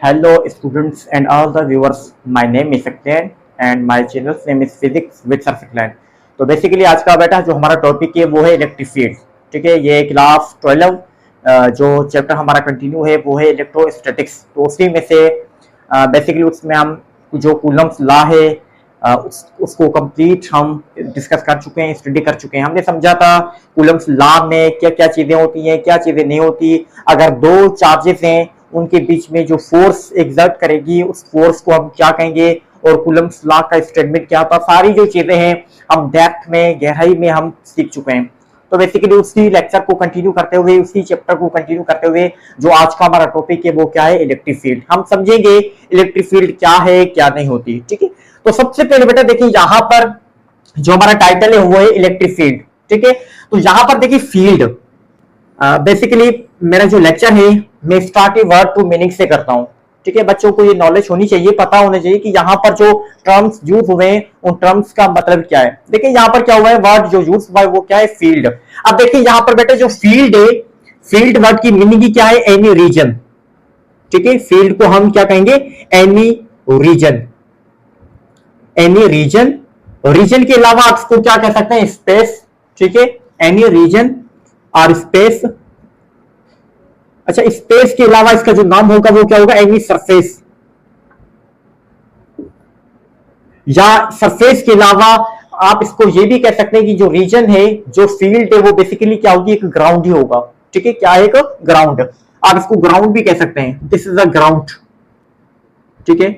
Hello students and all the viewers. My name is Sakyan and my channel's name is Physics with Sir Saklan. तो basically आज का बेटा जो हमारा topic है वो है इलेक्ट्रिक फील्ड। ठीक है, ये क्लास 12 जो चैप्टर हमारा कंटिन्यू है वो है इलेक्ट्रोस्टैटिक्स। तो उसी में से बेसिकली उसमें हम जो कूलम्स लॉ है उसको कंप्लीट हम डिस्कस कर चुके हैं, स्टडी कर चुके हैं। हमने समझा था कूलम्स लॉ में क्या क्या चीजें होती हैं, क्या चीजें नहीं होती। अगर दो चार्जेस हैं उनके बीच में जो फोर्स एग्जर्ट करेगी उस फोर्स को हम क्या कहेंगे, और कूलम्स लॉ का स्टेटमेंट क्या होता, सारी जो चीजें हैं हम डेप्थ में गहराई में हम सीख चुके हैं। तो बेसिकली उसी लेक्चर को कंटिन्यू करते हुए, उसी चैप्टर को कंटिन्यू करते हुए जो आज का हमारा टॉपिक है वो क्या है, इलेक्ट्रिक फील्ड। हम समझेंगे इलेक्ट्रिक फील्ड क्या है क्या नहीं होती। ठीक है, तो सबसे पहले बेटा देखिए यहाँ पर जो हमारा टाइटल है वो है इलेक्ट्रिक फील्ड। ठीक है, तो यहाँ पर देखिए फील्ड बेसिकली मेरा जो लेक्चर है मैं स्टार्ट वर्ड टू मीनिंग से करता हूं। ठीक है, बच्चों को ये नॉलेज होनी चाहिए, पता होना चाहिए कि यहाँ पर जो टर्म्स यूज हुए हैं उन टर्म्स का मतलब क्या है। देखिए यहाँ पर क्या हुआ है, वर्ड जो यूज हुआ है वो क्या है, फील्ड। अब देखिए यहाँ पर बेटा जो फील्ड है, फील्ड वर्ड की मीनिंग क्या है, एनी रीजन। ठीक है, फील्ड को हम क्या कहेंगे, any reason. Any reason, reason के अलावा आप इसको क्या कह सकते हैं, स्पेस। ठीक है, एनी रीजन और स्पेस। अच्छा, स्पेस के अलावा इसका जो नाम होगा वो क्या होगा, एनी सरफेस। या सरफेस के अलावा आप इसको ये भी कह सकते हैं कि जो रीजन है, जो फील्ड है, वो बेसिकली क्या होगी, एक ग्राउंड ही होगा। ठीक है, क्या है, एक ग्राउंड। आप इसको ग्राउंड भी कह सकते हैं, दिस इज अ ग्राउंड। ठीक है,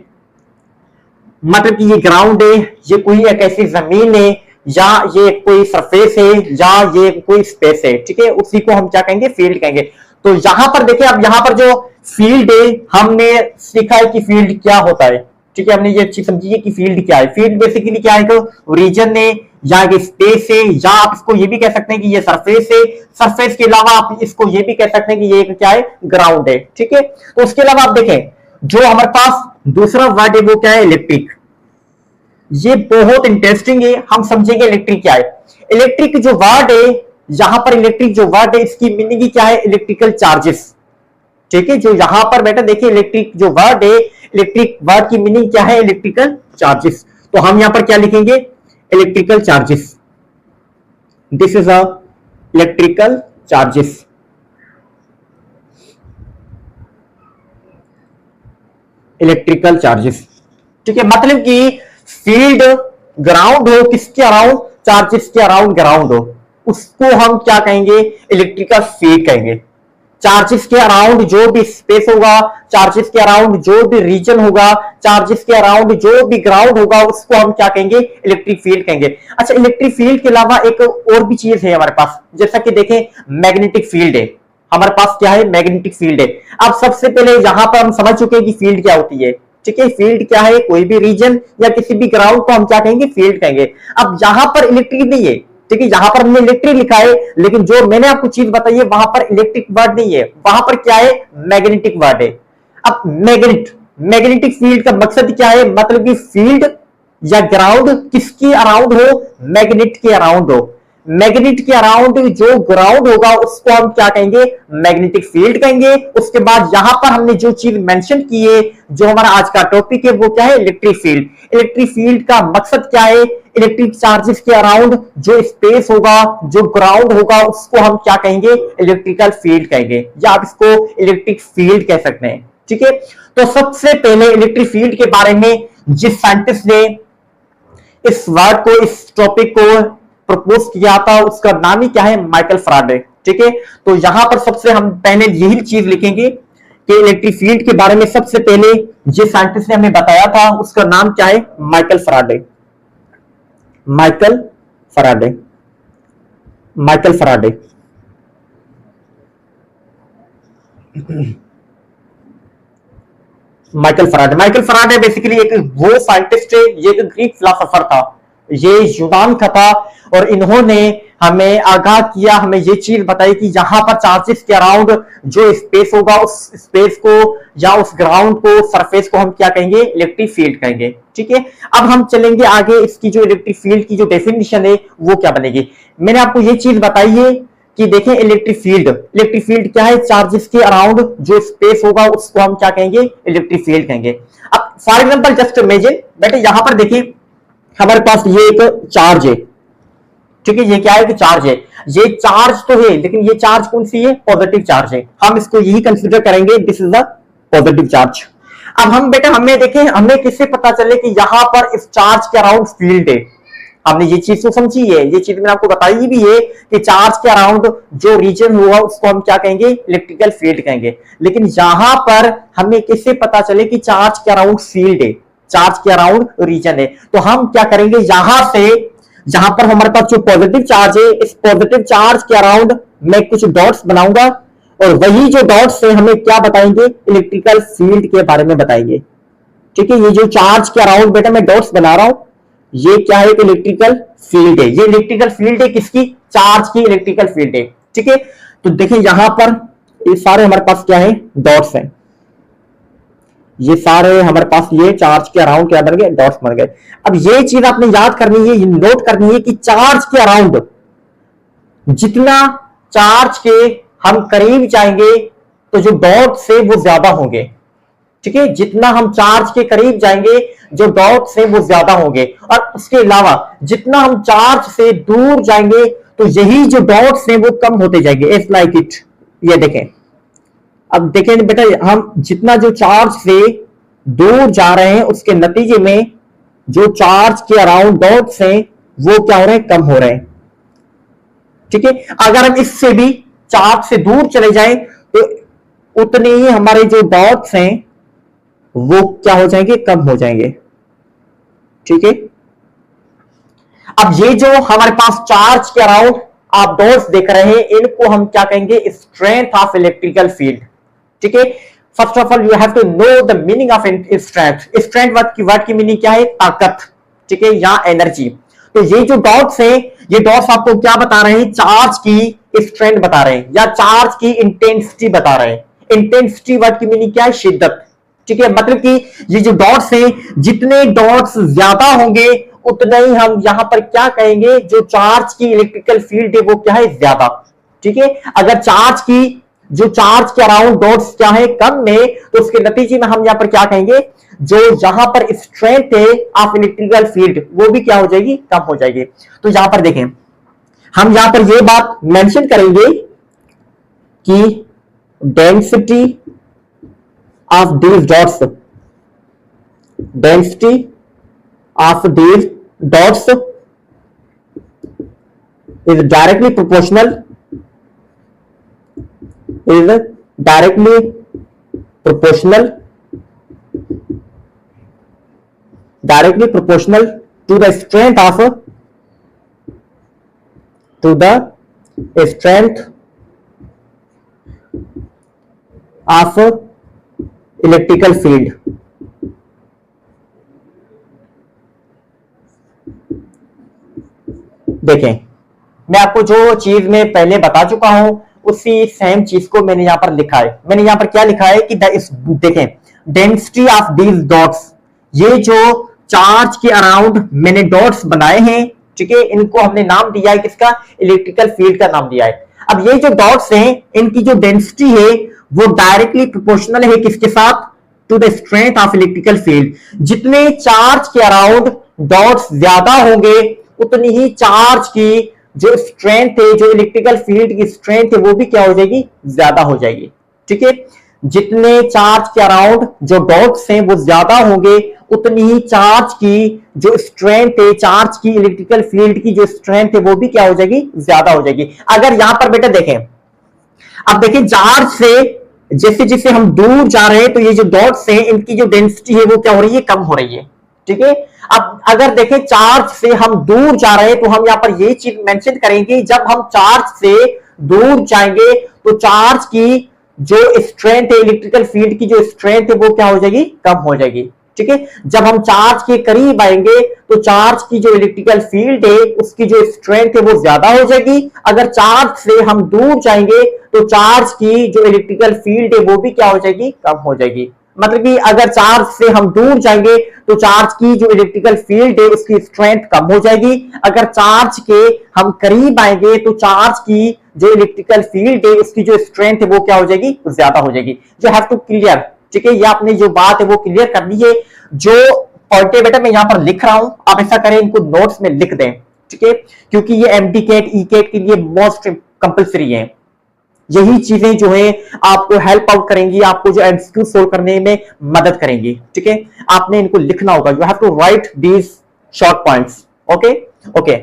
मतलब कि ये ग्राउंड है, ये कोई एक ऐसी जमीन है, या ये कोई सरफेस है, या ये कोई स्पेस है। ठीक है, उसी को हम क्या कहेंगे, फील्ड कहेंगे। तो यहां पर देखिए, अब यहां पर जो फील्ड है हमने सीखा है कि फील्ड क्या होता है। ठीक है, हमने ये चीज समझी है कि फील्ड क्या है। फील्ड बेसिकली क्या है, तो रीजन है या ये स्पेस है, या आप इसको ये भी कह सकते हैं कि ये सरफेस है। सरफेस के अलावा आप इसको ये भी कह सकते हैं कि ये क्या है, ग्राउंड है। ठीक है, तो उसके अलावा आप देखें जो हमारे पास दूसरा वर्ड है वो क्या है, इलेक्ट्रिक। ये बहुत इंटरेस्टिंग है, हम समझेंगे इलेक्ट्रिक क्या है। इलेक्ट्रिक जो वर्ड है, यहां पर इलेक्ट्रिक जो वर्ड है इसकी मीनिंग क्या है, इलेक्ट्रिकल चार्जेस। ठीक है, जो यहां पर बेटा देखिए इलेक्ट्रिक जो वर्ड है, इलेक्ट्रिक वर्ड की मीनिंग क्या है, इलेक्ट्रिकल चार्जेस। तो हम यहां पर क्या लिखेंगे, electrical charges. This is a electrical charges. Electrical charges. ठीक है, मतलब कि फील्ड ग्राउंड हो, किसके अराउंड, चार्जेस के अराउंड ग्राउंड हो, उसको हम क्या कहेंगे, इलेक्ट्रिकल फील्ड कहेंगे। चार्जेस के अराउंड जो भी स्पेस होगा, चार्जेस के अराउंड जो भी रीजन होगा, चार्जेस के अराउंड जो भी ग्राउंड होगा, उसको हम क्या कहेंगे, इलेक्ट्रिक फील्ड कहेंगे। अच्छा, इलेक्ट्रिक फील्ड के अलावा एक और भी चीज है हमारे पास, जैसा कि देखें मैग्नेटिक फील्ड है। हमारे पास क्या है, मैग्नेटिक फील्ड है। अब सबसे पहले यहां पर हम समझ चुके हैं कि फील्ड क्या होती है। ठीक है, फील्ड क्या है, कोई भी रीजन या किसी भी ग्राउंड को हम क्या कहेंगे, फील्ड कहेंगे। अब यहां पर इलेक्ट्रिक नहीं है। ठीक है, यहां पर हमने इलेक्ट्रिक लिखा है, लेकिन जो मैंने आपको चीज बताई है वहां पर इलेक्ट्रिक वर्ड नहीं है, वहां पर क्या है, मैग्नेटिक वर्ड है। अब मैग्नेटिक फील्ड का मकसद क्या है, मतलब कि फील्ड या ग्राउंड किसके अराउंड हो, मैग्नेट के अराउंड हो। मैग्नेट के अराउंड जो ग्राउंड होगा उसको हम क्या कहेंगे, मैग्नेटिक फील्ड कहेंगे। उसके बाद यहां पर हमने जो चीज मेंशन की है, जो हमारा आज का टॉपिक है वो क्या है, इलेक्ट्रिक फील्ड। इलेक्ट्रिक फील्ड का मकसद क्या है, इलेक्ट्रिक चार्जेस के अराउंड जो स्पेस होगा, जो ग्राउंड होगा, उसको हम क्या कहेंगे, इलेक्ट्रिकल फील्ड कहेंगे, या आप इसको इलेक्ट्रिक फील्ड कह सकते हैं। ठीक है, तो सबसे पहले इलेक्ट्रिक फील्ड के बारे में जिस साइंटिस्ट ने इस वर्ड को, इस टॉपिक को प्रपोज किया था, उसका नाम ही क्या है, माइकल फैराडे। ठीक है, तो यहां पर सबसे हम पहले यही चीज लिखेंगे कि इलेक्ट्रिक फील्ड के बारे में सबसे पहले जिस साइंटिस्ट ने हमें बताया था उसका नाम क्या है, Michael Faraday. Michael Faraday, Michael Faraday. Michael Faraday basically एक वो साइंटिस्ट है, ये एक ग्रीक फिलोसोफर था, ये यूनान का था, और इन्होंने हमें आगाह किया, हमें ये चीज बताई कि यहां पर चार्जेस के अराउंड जो स्पेस होगा, उस स्पेस को या उस ग्राउंड को, सरफेस को हम क्या कहेंगे, इलेक्ट्रिक फील्ड कहेंगे। ठीक है, अब हम चलेंगे आगे, इसकी जो इलेक्ट्रिक फील्ड की जो डेफिनेशन है वो क्या बनेगी। मैंने आपको ये चीज बताई है कि देखें इलेक्ट्रिक फील्ड क्या है, चार्जेस के अराउंड जो स्पेस होगा उसको हम क्या कहेंगे, इलेक्ट्रिक फील्ड कहेंगे। अब फॉर एग्जांपल जस्ट इमेजिन बेटे यहां पर देखिए हमारे पास ये एक चार्ज है, ठीक है, ये क्या है कि चार्ज है, ये चार्ज तो है लेकिन ये चार्ज कौन सी है, पॉजिटिव चार्ज है, हम इसको यही कंसीडर करेंगे this is the positive charge. अब हम बेटा हमें देखें हमें किससे पता चले कि यहां पर इस चार्ज के अराउंड फील्ड है, हमने ये चीज तो समझी है, ये चीज मैंने आपको बताई भी है कि चार्ज के अराउंड जो रीजन होगा उसको हम क्या कहेंगे, इलेक्ट्रिकल फील्ड कहेंगे। लेकिन यहां पर हमें किससे पता चले कि चार्ज के अराउंड फील्ड है, चार्ज के अराउंड रीजन है, तो हम क्या करेंगे, यहां से जहां पर हमारे पास जो पॉजिटिव चार्ज है इस पॉजिटिव चार्ज के अराउंड मैं कुछ डॉट्स बनाऊंगा और वही जो डॉट्स है हमें क्या बताएंगे, इलेक्ट्रिकल फील्ड के बारे में बताएंगे। ठीक है, ये जो चार्ज के अराउंड बेटा मैं डॉट्स बना रहा हूं ये क्या है, इलेक्ट्रिकल फील्ड है, ये इलेक्ट्रिकल फील्ड है किसकी, चार्ज की इलेक्ट्रिकल फील्ड है। ठीक है, तो देखिए यहां पर ये सारे हमारे पास क्या है, डॉट्स हैं, ये सारे हमारे पास ये चार्ज के अराउंड क्या बन गए, डॉट्स बन गए। अब ये चीज आपने याद करनी है, नोट करनी है कि चार्ज के अराउंड जितना चार्ज के हम करीब जाएंगे तो जो डॉट्स है वो ज्यादा होंगे। ठीक है, जितना हम चार्ज के करीब जाएंगे जो डॉट्स है वो ज्यादा होंगे, और उसके अलावा जितना हम चार्ज से दूर जाएंगे तो यही जो डॉट्स है वो कम होते जाएंगे, इट्स लाइक इट। ये देखें, अब देखें बेटा हम जितना जो चार्ज से दूर जा रहे हैं उसके नतीजे में जो चार्ज के अराउंड डॉट्स हैं वो क्या हो रहे हैं, कम हो रहे हैं। ठीक है, अगर हम इससे भी चार्ज से दूर चले जाएं तो उतने ही हमारे जो डॉट्स हैं वो क्या हो जाएंगे, कम हो जाएंगे। ठीक है, अब ये जो हमारे पास चार्ज के अराउंड आप डॉट्स देख रहे हैं इनको हम क्या कहेंगे, स्ट्रेंथ ऑफ इलेक्ट्रिकल फील्ड। ठीक है, first of all you have to know the meaning of strength. Strength word की मीनिंग क्या है, ताकत, ठीक है, या एनर्जी। तो ये जो डॉट्स हैं ये डॉट्स आपको क्या बता रहे हैं, चार्ज की स्ट्रेंथ बता रहे हैं या चार्ज की इंटेंसिटी बता रहे हैं। इंटेंसिटी वर्ड की मीनिंग क्या है, शिद्दत। ठीक है, मतलब कि ये जो डॉट्स हैं जितने डॉट्स ज्यादा होंगे उतना ही हम यहां पर क्या कहेंगे, जो चार्ज की इलेक्ट्रिकल फील्ड है वो क्या है, ज्यादा। ठीक है, अगर चार्ज के अराउंड डॉट्स क्या है, कम में, तो उसके नतीजे में हम यहां पर क्या कहेंगे, जो यहां पर स्ट्रेंथ है ऑफ इलेक्ट्रिकल फील्ड वो भी क्या हो जाएगी, कम हो जाएगी। तो यहां पर देखें हम यहां पर ये बात मेंशन करेंगे कि density of these dots is directly proportional to the strength of electrical field. देखें मैं आपको जो चीज में पहले बता चुका हूं उसी सेम चीज को मैंने यहां पर लिखा है। मैंने यहां पर क्या लिखा है कि देखें डेंसिटी ऑफ दीज डॉट्स, ये जो चार्ज के अराउंड मैंने डॉट्स बनाए हैं, ठीक है, इनको हमने नाम दिया है किसका, इलेक्ट्रिकल फील्ड का नाम दिया है। अब ये जो डॉट्स हैं इनकी जो डेंसिटी है वो डायरेक्टली प्रोपोर्शनल है किसके साथ, to the strength of electrical field. जितने चार्ज के अराउंड डॉट्स ज्यादा होंगे उतनी ही चार्ज की जो स्ट्रेंथ है, जो इलेक्ट्रिकल फील्ड की स्ट्रेंथ है वो भी क्या हो जाएगी, ज्यादा हो जाएगी। ठीक है, जितने चार्ज के अराउंड जो डॉट्स हैं वो ज्यादा होंगे उतनी ही चार्ज की जो स्ट्रेंथ है, चार्ज की इलेक्ट्रिकल फील्ड की जो स्ट्रेंथ है वो भी क्या हो जाएगी, ज्यादा हो जाएगी। अगर यहां पर बेटा देखें, अब देखिए चार्ज से जैसे जैसे हम दूर जा रहे हैं तो ये जो डॉट्स हैं इनकी जो डेंसिटी है वो क्या हो रही है, कम हो रही है। ठीक है, अब अगर देखें चार्ज से हम दूर जा रहे हैं तो हम यहां पर ये चीज मेंशन करेंगे, जब हम चार्ज से दूर जाएंगे तो चार्ज की जो स्ट्रेंथ है, इलेक्ट्रिकल फील्ड की जो स्ट्रेंथ है वो क्या हो जाएगी, कम हो जाएगी। ठीक है, जब हम चार्ज के करीब आएंगे तो चार्ज की जो इलेक्ट्रिकल फील्ड है उसकी जो स्ट्रेंथ है वो ज्यादा हो जाएगी। अगर चार्ज से हम दूर जाएंगे तो चार्ज की जो इलेक्ट्रिकल फील्ड है वो भी क्या हो जाएगी, कम हो जाएगी। मतलब कि अगर चार्ज से हम दूर जाएंगे तो चार्ज की जो इलेक्ट्रिकल फील्ड है उसकी स्ट्रेंथ कम हो जाएगी। अगर चार्ज के हम करीब आएंगे तो चार्ज की जो इलेक्ट्रिकल फील्ड है उसकी जो स्ट्रेंथ है वो क्या हो जाएगी, ज्यादा हो जाएगी। जो हैव टू क्लियर, ठीक है, ये आपने जो बात है वो क्लियर करनी है। जो पॉइंट है बेटा मैं यहां पर लिख रहा हूं, आप ऐसा करें इनको नोट्स में लिख दें, ठीक है, क्योंकि ये एमडी कैट ई कैट के लिए मोस्ट कंपलसरी है। यही चीजें जो है आपको हेल्प आउट करेंगी, आपको जो एमसीक्यू सोल्व करने में मदद करेंगी, ठीक है। आपने इनको लिखना होगा, you have to write these short points. Okay okay,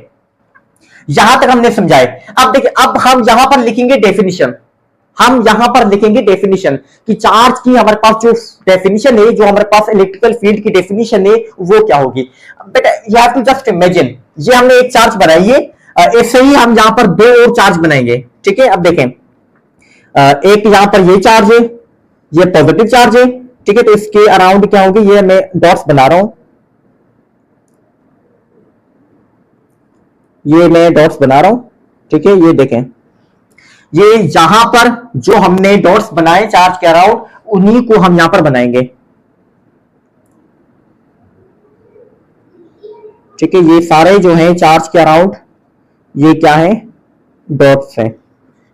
यहां तक हमने समझाए। अब देखिए, अब हम यहां पर लिखेंगे डेफिनेशन। हम यहां पर लिखेंगे डेफिनेशन कि चार्ज की हमारे पास जो डेफिनेशन है, जो हमारे पास इलेक्ट्रिकल फील्ड की डेफिनेशन है वो क्या होगी। बेटा you have to just imagine, ये हमने एक चार्ज बनाई है, ऐसे ही हम यहां पर दो और चार्ज बनाएंगे, ठीक है। अब देखें, एक यहां पर ये चार्ज है, ये पॉजिटिव चार्ज है, ठीक है, तो इसके अराउंड क्या होगी, ये मैं डॉट्स बना रहा हूं, ये मैं डॉट्स बना रहा हूं, ठीक है। ये देखें, ये यहां पर जो हमने डॉट्स बनाए चार्ज के अराउंड, उन्हीं को हम यहां पर बनाएंगे, ठीक है। ये सारे जो हैं चार्ज के अराउंड, ये क्या है, डॉट्स हैं।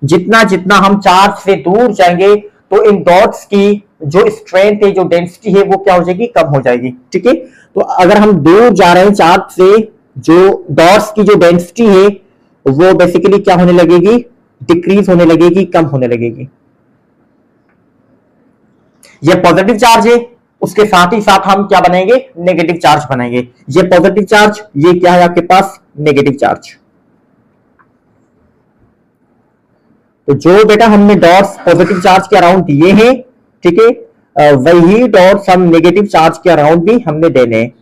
जितना जितना हम चार्ज से दूर जाएंगे तो इन डॉट्स की जो स्ट्रेंथ है, जो डेंसिटी है, वो क्या हो जाएगी, कम हो जाएगी, ठीक है। तो अगर हम दूर जा रहे हैं चार्ज से, जो डॉट्स की जो डेंसिटी है वो बेसिकली क्या होने लगेगी, डिक्रीज होने लगेगी, कम होने लगेगी। ये पॉजिटिव चार्ज है, उसके साथ ही साथ हम क्या बनाएंगे, नेगेटिव चार्ज बनाएंगे। ये पॉजिटिव चार्ज, ये क्या है आपके पास, नेगेटिव चार्ज। तो जो बेटा हमने डॉट्स पॉजिटिव चार्ज के अराउंड दिए हैं, ठीक है, वही डॉट्स हम नेगेटिव चार्ज के अराउंड भी हमने देने हैं।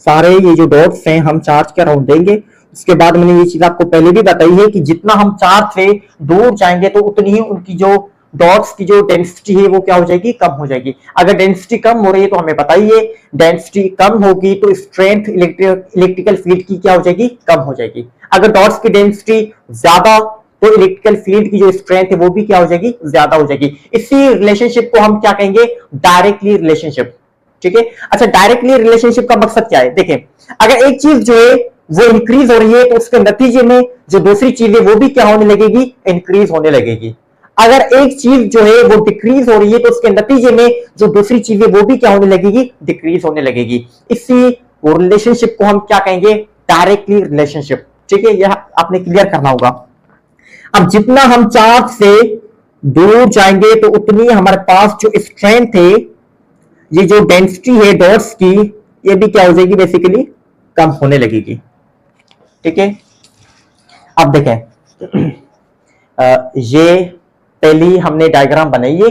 सारे ये जो डॉट्स हैं हम चार्ज के अराउंड देंगे। उसके बाद मैंने ये चीज आपको पहले भी बताई है कि जितना हम चार्ज से दूर जाएंगे तो उतनी ही उनकी जो डॉट्स की जो डेंसिटी है वो क्या हो जाएगी, कम हो जाएगी। अगर डेंसिटी कम हो रही है तो हमें पता ही है, डेंसिटी कम होगी तो स्ट्रेंथ इलेक्ट्रिकल फील्ड की क्या हो जाएगी, कम हो जाएगी। अगर डॉट्स की डेंसिटी ज्यादा तो इलेक्ट्रिकल फील्ड की जो स्ट्रेंथ है वो भी क्या हो जाएगी, ज्यादा हो जाएगी। इसी रिलेशनशिप को हम क्या कहेंगे, डायरेक्टली रिलेशनशिप, ठीक है। अच्छा, डायरेक्टली रिलेशनशिप का मकसद क्या है, देखें, अगर एक चीज जो है वो इंक्रीज हो रही है तो उसके नतीजे में जो दूसरी चीज है वो भी क्या होने लगेगी, इंक्रीज होने लगेगी। अगर एक चीज जो है वो डिक्रीज हो रही है तो उसके नतीजे में जो दूसरी चीज है वो भी क्या होने लगेगी, डिक्रीज होने लगेगी। इसी रिलेशनशिप को हम क्या कहेंगे, डायरेक्टली रिलेशनशिप, ठीक है। यह आपने क्लियर करना होगा। अब जितना हम चार्ज से दूर जाएंगे तो उतनी हमारे पास जो स्ट्रेंथ है, ये जो डेंसिटी है डॉट्स की, ये भी क्या हो जाएगी, बेसिकली कम होने लगेगी, ठीक है। अब देखें, ये पहली हमने डायग्राम बनाई है,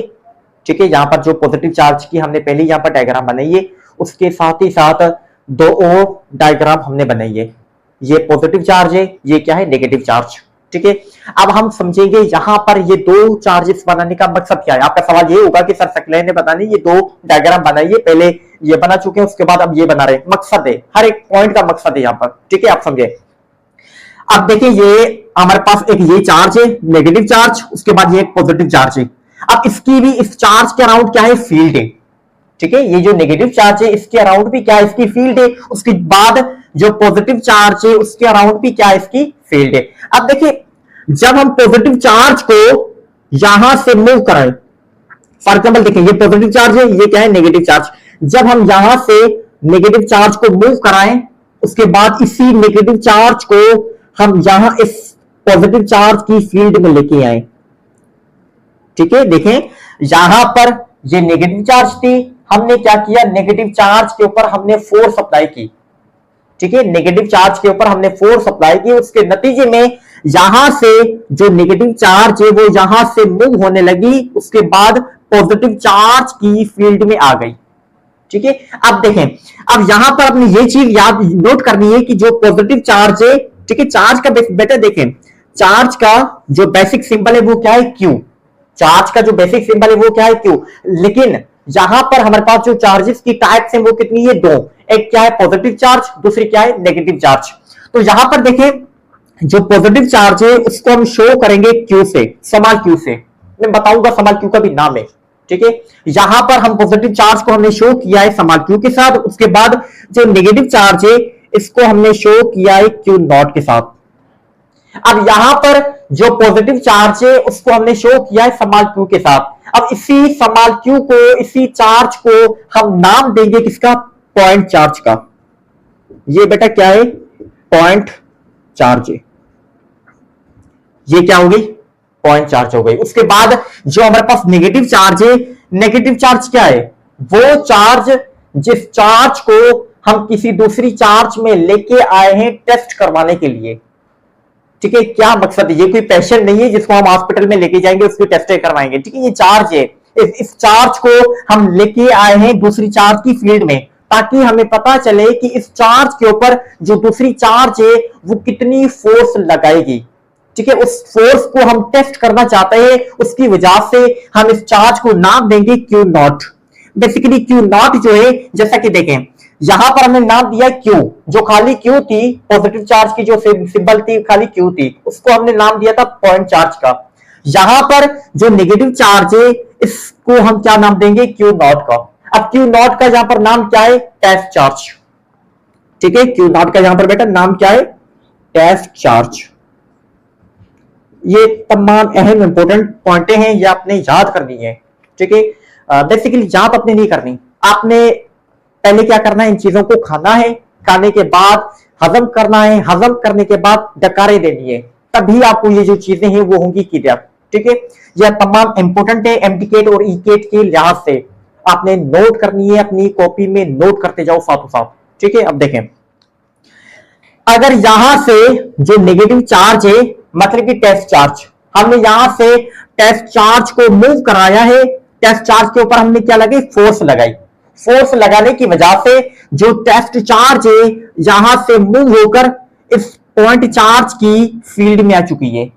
ठीक है। यहां पर जो पॉजिटिव चार्ज की हमने पहले यहां पर डायग्राम बनाई है, उसके साथ ही साथ दो और डायग्राम हमने बनाई है। ये पॉजिटिव चार्ज है, ये क्या है, नेगेटिव चार्ज, ठीक है। अब हम समझेंगे यहां पर ये दो चार्जेस बनाने का मकसद क्या है। आपका सवाल ये होगा कि सर सकलैन ने पता नहीं ये दो डायग्राम बनाइए, पहले ये बना चुके हैं, उसके बाद अब ये बना रहे हैं। मकसद है, हर एक पॉइंट का मकसद है यहां पर, ठीक है, आप समझे। अब देखिए, ये हमारे पास एक ये चार्ज है, नेगेटिव चार्ज, उसके बाद ये एक पॉजिटिव चार्ज है। अब इसकी भी, इस चार्ज के अराउंड क्या है, फील्ड है, ठीक है। ये जो नेगेटिव चार्ज है इसके अराउंड भी क्या है, इसकी फील्ड है। उसके बाद जो पॉजिटिव चार्ज है उसके अराउंड भी क्या है, इसकी फील्ड है। अब देखिए, जब हम पॉजिटिव चार्ज को यहां से मूव कराएं, फॉर एग्जाम्पल देखिए, ये पॉजिटिव चार्ज है, ये क्या है, नेगेटिव चार्ज। जब हम यहां से नेगेटिव चार्ज को मूव कराएं, उसके बाद इसी नेगेटिव चार्ज को हम यहां इस पॉजिटिव चार्ज की फील्ड में लेके आए, ठीक है। देखें, यहां पर ये नेगेटिव चार्ज थी, हमने क्या किया, नेगेटिव चार्ज के ऊपर हमने फोर्स अप्लाई की, ठीक है। नेगेटिव चार्ज के ऊपर हमने फोर्स अप्लाई की, उसके नतीजे में यहां से जो नेगेटिव चार्ज है वो यहां से मूव होने लगी, उसके बाद पॉजिटिव चार्ज की फील्ड में आ गई, ठीक है। अब देखें, अब यहां पर अपनी ये चीज याद नोट करनी है कि जो पॉजिटिव चार्ज है, ठीक है, चार्ज का बेटा देखें, चार्ज का जो बेसिक सिंबल है वो क्या है, क्यू। चार्ज का जो बेसिक सिंबल है वो क्या है, क्यू। लेकिन यहां पर हमारे पास जो चार्जेस की टाइप्स है वो कितनी है, दो। एक क्या है, पॉजिटिव चार्ज, दूसरी क्या है, नेगेटिव चार्ज। तो यहां पर देखें, जो पॉजिटिव चार्ज है उसको हम शो करेंगे क्यू से, स्मॉल क्यू से। मैं बताऊंगा स्मॉल क्यू का भी नाम है, ठीक है। यहां पर हम पॉजिटिव चार्ज को हमने शो किया है स्मॉल क्यू के साथ, उसके बाद जो नेगेटिव चार्ज है इसको हमने शो किया है क्यू नॉट के साथ। अब यहां पर जो पॉजिटिव चार्ज है उसको हमने शो किया है स्मॉल क्यू के साथ। अब इसी स्मॉल क्यू को, इसी चार्ज को हम नाम देंगे किसका? पॉइंट चार्ज का। ये बेटा क्या है? पॉइंट चार्ज है। ये क्या हो गई? पॉइंट चार्ज हो गई। उसके बाद जो हमारे पास नेगेटिव चार्ज है, नेगेटिव चार्ज क्या है? वो चार्ज जिस चार्ज को हम किसी दूसरी चार्ज में लेके आए हैं टेस्ट करवाने के लिए, ठीक है। क्या मकसद है? ये कोई पेशेंट नहीं है जिसको हम हॉस्पिटल में लेके जाएंगे उसकी टेस्ट करवाएंगे, ठीक है। ये चार्ज है, इस चार्ज को हम लेके आए हैं दूसरी चार्ज की फील्ड में, ताकि हमें पता चले कि इस चार्ज के ऊपर जो दूसरी चार्ज है वो कितनी फोर्स लगाएगी, ठीक है। उस फोर्स को हम टेस्ट करना चाहते हैं, उसकी वजह से हम इस चार्ज को नाम देंगे Q not. Basically Q not जो है, जैसा कि देखें यहां पर हमने नाम दिया क्यू, जो खाली क्यू थी, पॉजिटिव चार्ज की जो सिंबल थी खाली क्यू थी, उसको हमने नाम दिया था पॉइंट चार्ज का। यहां पर जो नेगेटिव चार्ज है इसको हम क्या नाम देंगे? क्यू नॉट का। अब क्यू नॉट का यहां पर नाम क्या है? टेस्ट चार्ज, ठीक है। क्यू नॉट का यहां पर बेटा नाम क्या है? Test charge. ये तमाम अहम इंपोर्टेंट पॉइंटें हैं, ये आपने याद करनी है, ठीक है। बेसिकली याद आपने नहीं करनी, आपने पहले क्या करना है? इन चीजों को खाना है, खाने के बाद हजम करना है, हजम करने के बाद डकारे देनी है, तभी आपको ये जो चीजें हैं वो होंगी क्लियर, ठीक है। यह तमाम इंपोर्टेंट है एमटीकेट और ईकेट के लिहाज से, आपने नोट करनी है, अपनी कॉपी में नोट करते जाओ साथों साथ, ठीक है। अब देखें, अगर यहां से जो नेगेटिव चार्ज है, मतलब कि टेस्ट चार्ज, हमने यहां से टेस्ट चार्ज को मूव कराया है, टेस्ट चार्ज के ऊपर हमने क्या लगाई? फोर्स लगाई। फोर्स लगाने की वजह से जो टेस्ट चार्ज है यहां से मूव होकर इस पॉइंट चार्ज की फील्ड में आ चुकी है,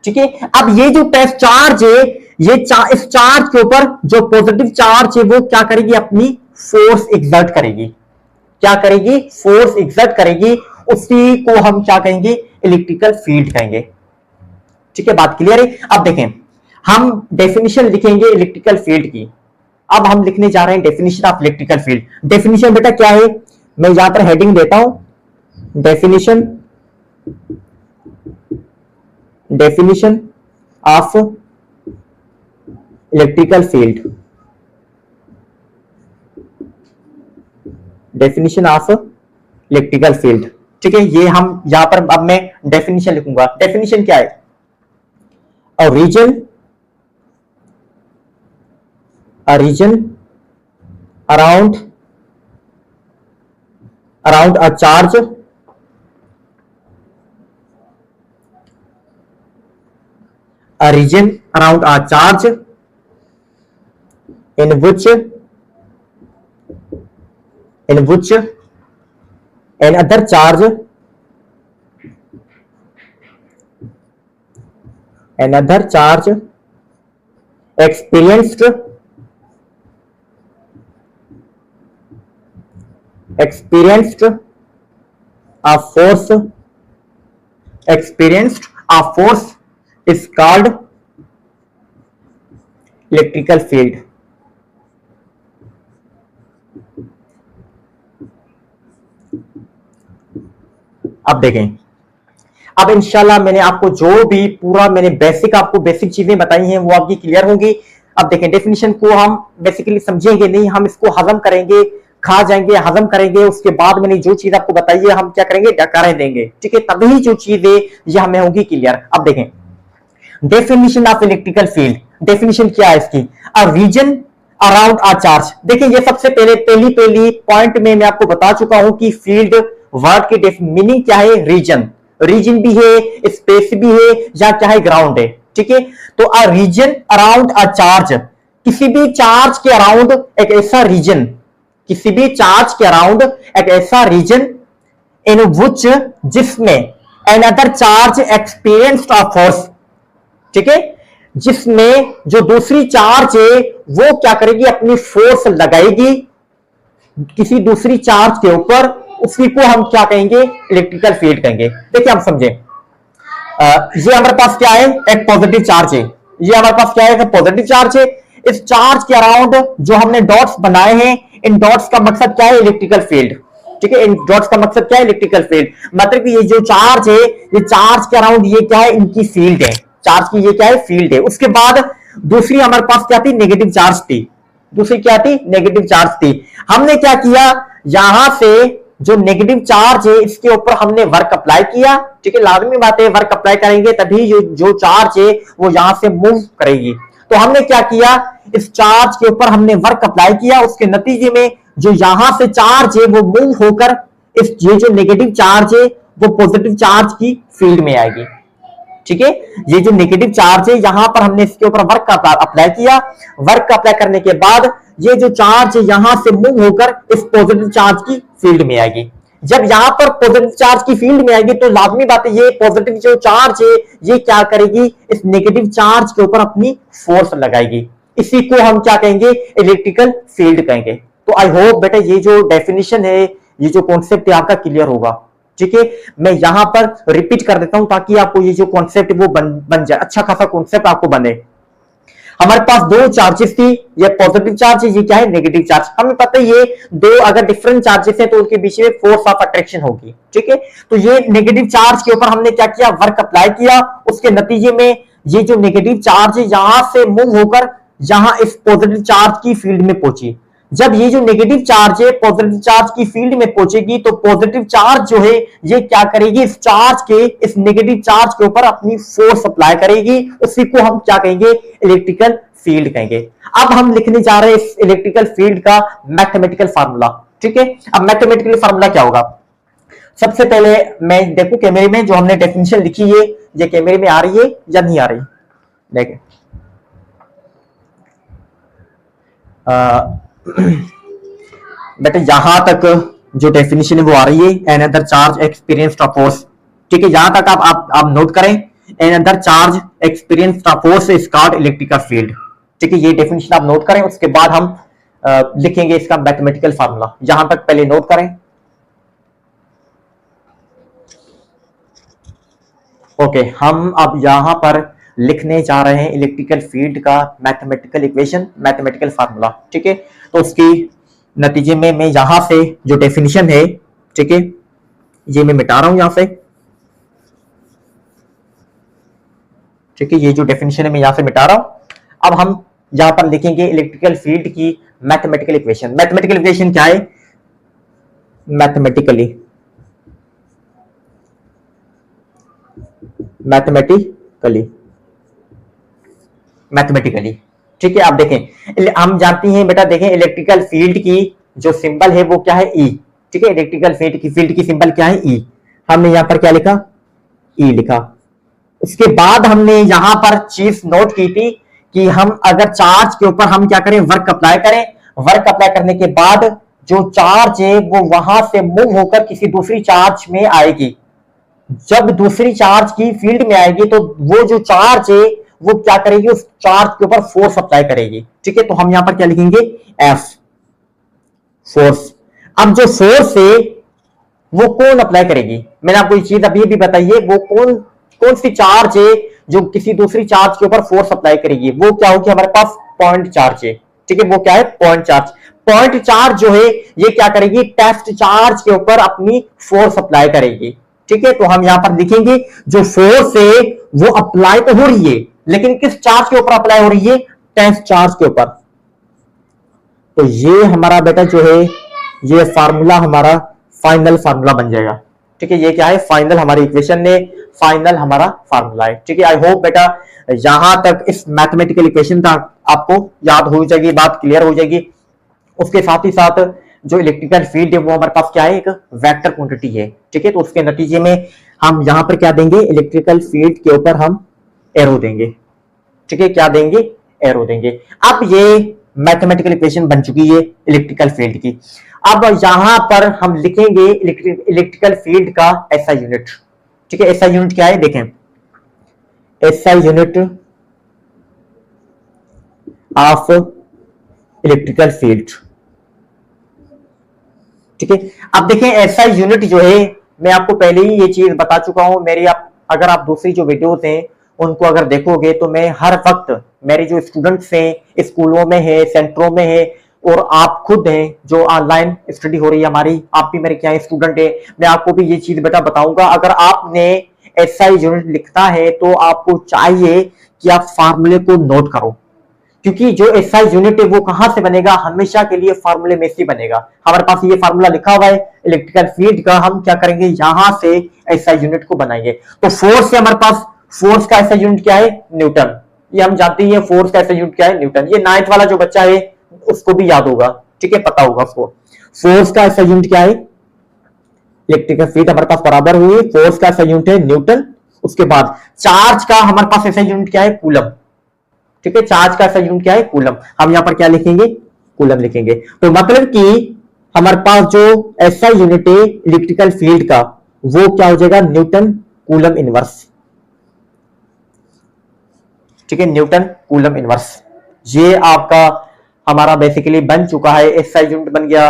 ठीक है। अब ये जो टेस्ट चार्ज है, ये इस चार्ज के ऊपर जो पॉजिटिव चार्ज है वो क्या करेगी? अपनी फोर्स एग्जर्ट करेगी। क्या करेगी? फोर्स एग्जर्ट करेगी। उसी को हम क्या कहेंगे? इलेक्ट्रिकल फील्ड कहेंगे, ठीक है। बात क्लियर है? अब देखें, हम डेफिनेशन लिखेंगे इलेक्ट्रिकल फील्ड की। अब हम लिखने जा रहे हैं definition of electrical field. Definition बेटा क्या है? मैं यहां पर हेडिंग देता हूं, definition, definition of electrical field, definition of electrical field, ठीक है। ये हम यहां पर अब मैं डेफिनेशन लिखूंगा। डेफिनेशन क्या है? A reason around a charge in which another charge experienced a force is called electrical field। अब देखें, अब इंशाल्लाह मैंने आपको जो भी पूरा मैंने आपको बेसिक चीजें बताई हैं वो आपकी क्लियर होंगी। अब देखें, डेफिनेशन को हम बेसिकली समझेंगे नहीं, हम इसको हजम करेंगे, खा जाएंगे, हजम करेंगे। उसके बाद मैंने जो चीज आपको बताई है हम क्या करेंगे? डकारे देंगे, ठीक है। तभी जो चीज है ये हमें होगी क्लियर। अब देखें, definition of electrical field, definition क्या है इसकी? A region around a charge. देखिए, ये सबसे पहली पॉइंट में मैं आपको बता चुका हूं कि फील्ड वर्ड की मीनिंग क्या है? रीजन, रीजन भी है, स्पेस भी है, या क्या है? ग्राउंड है, ठीक है। तो a region around a charge, किसी भी चार्ज के अराउंड एक ऐसा रीजन, किसी भी चार्ज के अराउंड एक ऐसा रीजन इन विच, जिसमें another charge experienced a force, ठीक है, जिसमें जो दूसरी चार्ज है वो क्या करेगी? अपनी फोर्स लगाएगी किसी दूसरी चार्ज के ऊपर, उसी को हम क्या कहेंगे? इलेक्ट्रिकल फील्ड कहेंगे। देखिए, हम समझे, ये हमारे पास क्या है, एक पॉजिटिव चार्ज है। ये हमारे पास क्या है, एक पॉजिटिव चार्ज है। इस चार्ज के अराउंड जो हमने डॉट्स बनाए हैं, इन डॉट्स का मकसद क्या है, इलेक्ट्रिकल फील्ड। ठीक है, इन डॉट्स का मकसद क्या है, इलेक्ट्रिकल फील्ड। मतलब कि ये जो चार्ज है, ये चार्ज के अराउंड ये क्या है, इनकी फील्ड है। चार्ज की ये क्या है, फील्ड है। उसके बाद दूसरी हमारे पास क्या थी, नेगेटिव चार्ज थी। दूसरी क्या थी, नेगेटिव चार्ज थी। हमने क्या किया, यहां से जो नेगेटिव चार्ज है इसके ऊपर हमने वर्क अप्लाई किया। ठीक है, लाजमी बात है, वर्क अप्लाई करेंगे तभी जो चार्ज है वो यहां से मूव करेगी। तो हमने क्या किया, इस चार्ज के ऊपर हमने वर्क अप्लाई किया, उसके नतीजे में जो यहां से चार्ज है वो मूव होकर इस ये जो नेगेटिव चार्ज है वो पॉजिटिव चार्ज की फील्ड में आएगी। ठीक है, ये जो नेगेटिव चार्ज है यहां पर हमने इसके ऊपर वर्क अप्लाई किया। वर्क अप्लाई करने के बाद ये जो चार्ज है यहां से मूव होकर इस पॉजिटिव चार्ज की फील्ड में आएगी। जब यहां पर पॉजिटिव चार्ज की फील्ड में आएगी तो लाजमी बात है, ये पॉजिटिव जो चार्ज है ये क्या करेगी, इस नेगेटिव चार्ज के ऊपर अपनी फोर्स लगाएगी। इसी को हम क्या कहेंगे, इलेक्ट्रिकल फील्ड कहेंगे। तो आई होप बेटा ये जो डेफिनेशन है, ये जो कॉन्सेप्ट है आपका क्लियर होगा। ठीक है, मैं यहां पर रिपीट कर देता हूं ताकि आपको ये जो कॉन्सेप्ट वो बन जाए, अच्छा खासा कॉन्सेप्ट आपको बने। हमारे पास दो चार्जेस थी, ये पॉजिटिव चार्ज है, ये क्या है, नेगेटिव चार्ज। हमें पता है ये दो अगर डिफरेंट चार्जेस हैं तो उनके बीच में फोर्स ऑफ अट्रैक्शन होगी। ठीक है, तो ये नेगेटिव चार्ज के ऊपर हमने क्या किया, वर्क अप्लाई किया। उसके नतीजे में ये जो नेगेटिव चार्ज है यहां से मूव होकर यहां इस पॉजिटिव चार्ज की फील्ड में पहुंची। जब ये जो नेगेटिव चार्ज है पॉजिटिव चार्ज की फील्ड में पहुंचेगी तो पॉजिटिव चार्ज जो है ये क्या करेगी, इस चार्ज के, इस नेगेटिव चार्ज के ऊपर अपनी फोर्स अप्लाई करेगी। उसी को हम क्या कहेंगे, इलेक्ट्रिकल फील्ड कहेंगे। अब हम लिखने जा रहे हैं इस इलेक्ट्रिकल फील्ड का मैथमेटिकल फार्मूला। ठीक है, अब मैथमेटिकल फार्मूला क्या होगा, सबसे पहले मैं देखूं कैमरे में जो हमने डेफिनेशन लिखी है ये कैमरे में आ रही है या नहीं आ रही, देखें। बेटा यहां तक जो डेफिनेशन है वो आ रही है, another charge experienced a force. ठीक है, यहां तक आप नोट करें, another charge experienced a force is called electrical field. ठीक है, ये डेफिनेशन आप नोट करें, उसके बाद हम लिखेंगे इसका मैथमेटिकल फार्मूला। यहां तक पहले नोट करें। ओके, हम अब यहां पर लिखने जा रहे हैं इलेक्ट्रिकल फील्ड का मैथमेटिकल इक्वेशन, मैथमेटिकल फार्मूला। ठीक है, तो उसकी नतीजे में मैं यहां से जो डेफिनेशन है, ठीक है, ये मैं मिटा रहा हूं यहां से। ठीक है, ये जो डेफिनेशन है मैं यहां से मिटा रहा हूं। अब हम यहां पर लिखेंगे इलेक्ट्रिकल फील्ड की मैथमेटिकल इक्वेशन। मैथमेटिकल इक्वेशन क्या है, मैथमेटिकली मैथमेटिकली ठीक है, आप देखें, हम जानते हैं बेटा, देखें इलेक्ट्रिकल फील्ड की जो सिंबल है वो क्या है, ई। ठीक है, इलेक्ट्रिकल फील्ड की सिंबल क्या है, ई। हमने यहां पर क्या लिखा, ई लिखा। उसके बाद हमने यहां पर चीज नोट की थी कि हम अगर चार्ज के ऊपर हम क्या करें, वर्क अप्लाई करें। वर्क अप्लाई करने के बाद जो चार्ज है वो वहां से मूव होकर किसी दूसरी चार्ज में आएगी। जब दूसरी चार्ज की फील्ड में आएगी तो वो जो चार्ज है वो क्या करेगी, उस चार्ज के ऊपर फोर्स अप्लाई करेगी। ठीक है, तो हम यहां पर क्या लिखेंगे, एफ, फोर्स। अब जो फोर्स है वो कौन अप्लाई करेगी, मैंने आपको ये चीज अभी भी बताई है, वो कौन सी चार्ज है जो किसी दूसरी चार्ज के ऊपर फोर्स अप्लाई करेगी, वो क्या होगी, हमारे पास पॉइंट चार्ज है। ठीक है, वो क्या है, पॉइंट चार्ज। पॉइंट चार्ज जो है ये क्या करेगी, टेस्ट चार्ज के ऊपर अपनी फोर्स अप्लाई करेगी। ठीक है, तो हम यहां पर लिखेंगे जो फोर्स है वो अप्लाई तो हो रही है, लेकिन किस चार्ज के ऊपर अप्लाई हो रही है, टेस्ट चार्ज के ऊपर। तो ये हमारा बेटा जो है ये फार्मूला हमारा फाइनल फार्मूला बन जाएगा। ठीक है, ये क्या है, फाइनल हमारी इक्वेशन ने फाइनल हमारा फार्मूला है। ठीक है, आई होप बेटा यहां तक इस मैथमेटिकल इक्वेशन तक आपको याद हो जाएगी, बात क्लियर हो जाएगी। उसके साथ ही साथ जो इलेक्ट्रिकल फील्ड है वो हमारे पास क्या है, एक वेक्टर क्वांटिटी है। ठीक है, तो उसके नतीजे में हम यहां पर क्या देंगे, इलेक्ट्रिकल फील्ड के ऊपर हम एरो देंगे। ठीक है, क्या देंगे, एरो देंगे। अब ये मैथमेटिकल इक्वेशन बन चुकी है इलेक्ट्रिकल फील्ड की। अब यहां पर हम लिखेंगे इलेक्ट्रिकल फील्ड का एसआई यूनिट। ठीक है, एसआई यूनिट क्या है, देखें, SI unit of electrical field. ठीक है, अब देखें एसआई यूनिट जो है मैं आपको पहले ही ये चीज बता चुका हूं, मेरी आप अगर आप दूसरी जो वीडियोस हैं उनको अगर देखोगे तो मैं हर वक्त मेरे जो स्टूडेंट्स हैं स्कूलों में है, सेंटरों में है, और आप खुद हैं जो ऑनलाइन स्टडी हो रही है हमारी, आप भी मेरे क्या स्टूडेंट है, मैं आपको भी ये चीज बेटा बताऊंगा। अगर आपने एसआई यूनिट लिखता है तो आपको चाहिए कि आप फार्मूले को नोट करो, क्योंकि जो एसआई यूनिट है वो कहां से बनेगा, हमेशा के लिए फार्मूले में से बनेगा। हमारे पास ये फार्मूला लिखा हुआ है इलेक्ट्रिकल फील्ड का, हम क्या करेंगे यहां से एसआई यूनिट को बनाएंगे। तो फोर्स है हमारे पास, फोर्स का एसआई यूनिट क्या है, न्यूटन, ये हम जानते हैं। फोर्स का एसआई यूनिट क्या है, न्यूटन। ये 9th वाला जो बच्चा है उसको भी याद होगा, ठीक है, पता होगा उसको। फोर्स का एसआई यूनिट क्या है, इलेक्ट्रिकल फील्ड हमारे पास बराबर हुई, फोर्स का एसआई यूनिट है न्यूटन। उसके बाद चार्ज का हमारे पास एसआई यूनिट क्या है, कूलम, ठीक है, चार्ज का एसआई यूनिट क्या है, कूलम। हम यहां पर क्या लिखेंगे, कूलम लिखेंगे। तो मतलब कि हमारे पास जो एसआई यूनिट है इलेक्ट्रिकल फील्ड का वो क्या हो जाएगा, न्यूटन कूलम इनवर्स, ठीक है, न्यूटन कूलम इनवर्स। ये आपका हमारा बेसिकली बन चुका है, एसआई यूनिट बन गया।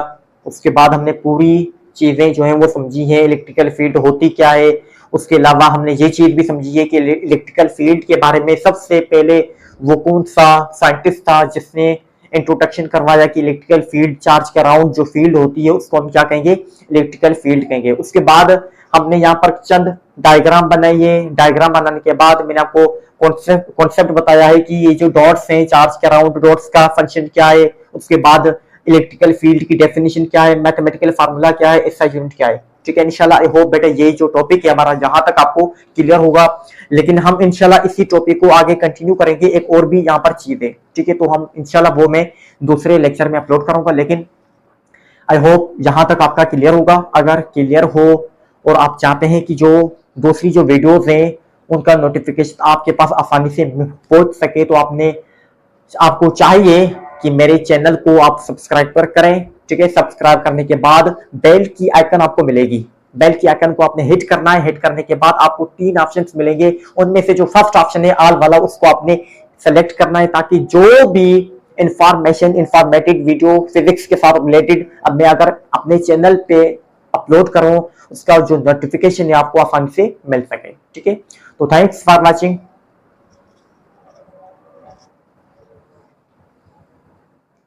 उसके बाद हमने पूरी चीजें जो है वो समझी है, इलेक्ट्रिकल फील्ड होती क्या है। उसके अलावा हमने ये चीज भी समझी है कि इलेक्ट्रिकल फील्ड के बारे में सबसे पहले वो कौन सा साइंटिस्ट था जिसने इंट्रोडक्शन करवाया कि इलेक्ट्रिकल फील्ड चार्ज के अराउंड जो फील्ड होती है उसको हम क्या कहेंगे, इलेक्ट्रिकल फील्ड कहेंगे। उसके बाद हमने यहाँ पर चंद डायग्राम बनाई है, डायग्राम बनाने के बाद मैंने आपको कॉन्सेप्ट बताया है कि ये जो डॉट्स हैं चार्ज के अराउंड, डॉट्स का फंक्शन क्या है, उसके बाद इलेक्ट्रिकल फील्ड की डेफिनेशन क्या है, मैथमेटिकल फार्मूला क्या है, एसआई यूनिट क्या है, ठीक है। इंशाल्लाह आई होप बेटा ये जो टॉपिक है हमारा यहाँ तक आपको क्लियर होगा, लेकिन हम इंशाल्लाह इसी टॉपिक को आगे कंटिन्यू करेंगे। एक और भी यहाँ पर चीज है, ठीक है, तो हम इंशाल्लाह वो मैं दूसरे लेक्चर में अपलोड करूंगा, लेकिन आई होप यहाँ तक आपका क्लियर होगा। अगर क्लियर हो और आप चाहते हैं कि जो दूसरी जो वीडियोज हैं उनका नोटिफिकेशन आपके पास आसानी से पहुंच सके, तो आपको चाहिए कि मेरे चैनल को आप सब्सक्राइब करें, ठीक है। सब्सक्राइब करने के बाद बेल की आइकन आपको मिलेगी, बेल की आइकन को आपने हिट करना है। हिट करने के बाद आपको 3 ऑप्शंस मिलेंगे, उनमें से जो फर्स्ट ऑप्शन है ऑल वाला उसको आपने सेलेक्ट करना है, ताकि जो भी इंफॉर्मेटिव वीडियो फिजिक्स के साथ रिलेटेड अब मैं अगर अपने चैनल पे अपलोड करूं उसका जो नोटिफिकेशन है आपको आसानी से मिल सके, ठीक है। तो थैंक्स फॉर वॉचिंग।